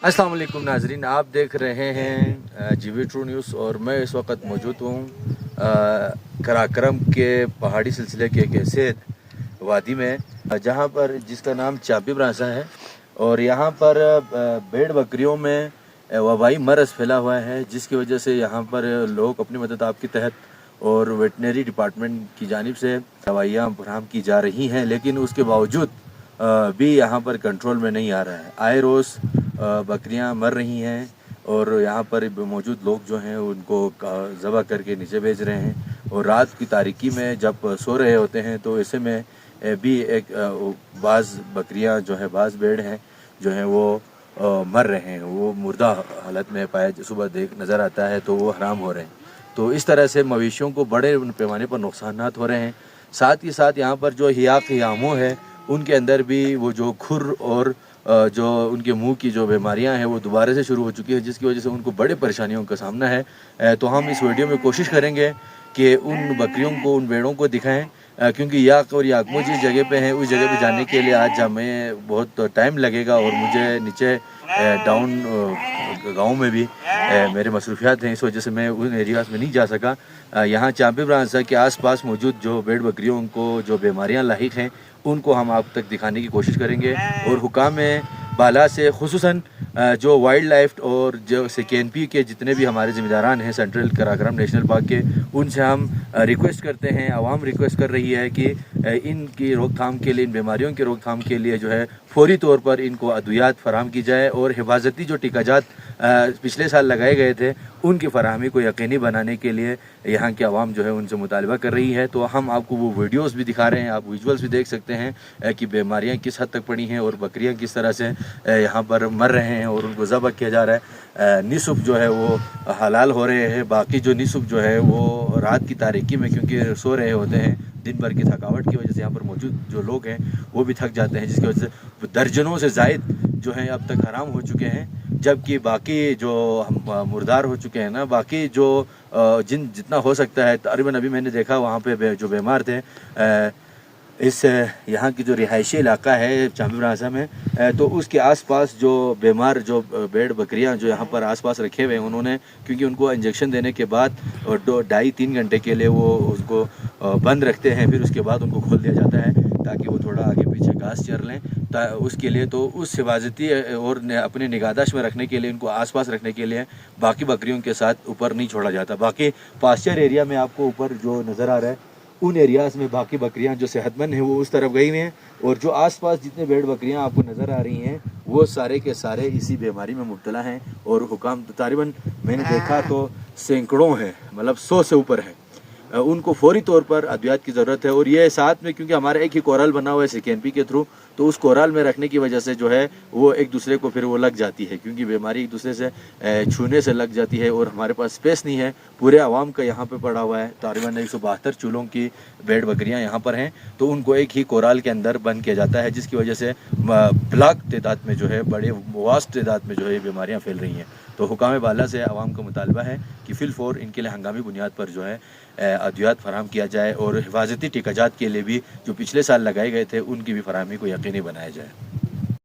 अस्सलाम वालेकुम नाजरीन, आप देख रहे हैं जीवी ट्रू न्यूज़ और मैं इस वक्त मौजूद हूँ कराक्रम के पहाड़ी सिलसिले के एक ऐसे वादी में जहाँ पर जिसका नाम चाबी ब्रांसा है और यहाँ पर भेड़ बकरियों में वबाई मरज़ फैला हुआ है, जिसकी वजह से यहाँ पर लोग अपनी मदद आपके तहत और वेटनरी डिपार्टमेंट की जानिब से दवाइयाँ फराहम की जा रही हैं, लेकिन उसके बावजूद भी यहाँ पर कंट्रोल में नहीं आ रहा है। आए रोज़ बकरियां मर रही हैं और यहाँ पर मौजूद लोग जो हैं उनको ज़बह करके नीचे भेज रहे हैं और रात की तारीकी में जब सो रहे होते हैं तो ऐसे में भी एक बाज़ बकरियां जो है बाज़ भेड़ हैं जो हैं वो मर रहे हैं, वो मुर्दा हालत में पाए सुबह देख नज़र आता है तो वो हराम हो रहे हैं। तो इस तरह से मवेशियों को बड़े पैमाने पर नुकसानात हो रहे हैं। साथ ही साथ यहाँ पर जो हियामों है उनके अंदर भी वो जो खुर और जो उनके मुंह की जो बीमारियां हैं वो दोबारा से शुरू हो चुकी है, जिसकी वजह से उनको बड़े परेशानियों का सामना है। तो हम इस वीडियो में कोशिश करेंगे कि उन बकरियों को, उन भेड़ों को दिखाएं, क्योंकि याक और याकमो जिस जगह पे हैं उस जगह पे जाने के लिए आज हमें बहुत टाइम लगेगा और मुझे नीचे डाउन गाँव में भी मेरे मसरूफियात हैं, इस वजह से मैं उन एरियाज़ में नहीं जा सका। यहाँ चाबी ब्रांसा के आसपास मौजूद जो भेड़ बकरियों को जो बीमारियाँ लाहिक हैं उनको हम आप तक दिखाने की कोशिश करेंगे और हुकाम बाला से खुसूसन जो वाइल्ड लाइफ और जो KNP के जितने भी हमारे ज़िम्मेदारान हैं सेंट्रल कराक्रम नेशनल पार्क के, उनसे हम रिक्वेस्ट करते हैं, आवाम रिक्वेस्ट कर रही है कि इनकी रोकथाम के लिए, इन बीमारियों की रोकथाम के लिए जो है फौरी तौर पर इनको अद्वियात फराहम की जाए और हिफाजती जो टिकाजात पिछले साल लगाए गए थे उनकी फराहमी को यकीनी बनाने के लिए यहाँ की आवाम जो है उनसे मुतालबा कर रही है। तो हम आपको वो वीडियोस भी दिखा रहे हैं, आप विजुअल्स भी देख सकते हैं कि बीमारियाँ किस हद तक पड़ी हैं और बकरियाँ किस तरह से यहाँ पर मर रहे हैं और उनको ज़बह किया जा रहा है। निसुब जो है वो हलाल हो रहे हैं, बाकी जो निसुब जो है वो रात की तारीकी में क्योंकि सो रहे होते हैं, दिन भर की थकावट की वजह से यहाँ पर मौजूद जो लोग हैं वो भी थक जाते हैं, जिसकी वजह से दर्जनों से ज़ायद जो हैं अब तक हराम हो चुके हैं, जबकि बाकी जो मुर्दार हो चुके हैं ना, बाकी जो जितना हो सकता है तकरीबन अभी मैंने देखा वहाँ पे जो बीमार थे इस यहाँ की जो रिहायशी इलाका है चाबी ब्रांसा में, तो उसके आसपास जो बीमार जो भेड़ बकरियाँ जो यहाँ पर आसपास रखे हुए हैं, उन्होंने क्योंकि उनको इंजेक्शन देने के बाद 2-2.5-3 घंटे के लिए वो उसको बंद रखते हैं, फिर उसके बाद उनको खोल दिया जाता है ताकि वो थोड़ा आगे पीछे घास चर लें उसके लिए। तो उस हिफाजती और अपने निगाहदाश्त में रखने के लिए, इनको आसपास रखने के लिए बाकी बकरियों के साथ ऊपर नहीं छोड़ा जाता। बाकी पास्चर एरिया में आपको ऊपर जो नज़र आ रहा है उन एरियाज़ में बाकी बकरियां जो सेहतमंद हैं वो उस तरफ गई हुई हैं और जो आसपास जितने भेड़ बकरियां आपको नज़र आ रही हैं वो सारे के सारे इसी बीमारी में मुब्तला हैं और हुकाम तकरीबन मैंने देखा तो सैकड़ों हैं, मतलब 100 से ऊपर है। उनको फौरी तौर पर अद्वियात की ज़रूरत है और ये साथ में क्योंकि हमारा एक ही कोरल बना हुआ है KNP के थ्रू, तो उस कोरल में रखने की वजह से जो है वो एक दूसरे को फिर वो लग जाती है, क्योंकि बीमारी एक दूसरे से छूने से लग जाती है और हमारे पास स्पेस नहीं है, पूरे आवाम का यहाँ पे पड़ा हुआ है। तकरीबन 172 चूल्हों की भेड़ बकरियाँ यहाँ पर हैं, तो उनको एक ही कोरल के अंदर बंद किया जाता है, जिसकी वजह से ब्लाक तादाद में जो है, बड़े वास्ट तादाद में जो है बीमारियाँ फैल रही हैं। तो हुकाम बाला से आवाम का मुतालबा है कि फिलफौर इनके लिए हंगामी बुनियाद पर जो है अद्वियात फराहम किया जाए और हिफाजती टिकाजात के लिए भी जो पिछले साल लगाए गए थे उनकी भी फराहमी को यकीनी बनाया जाए।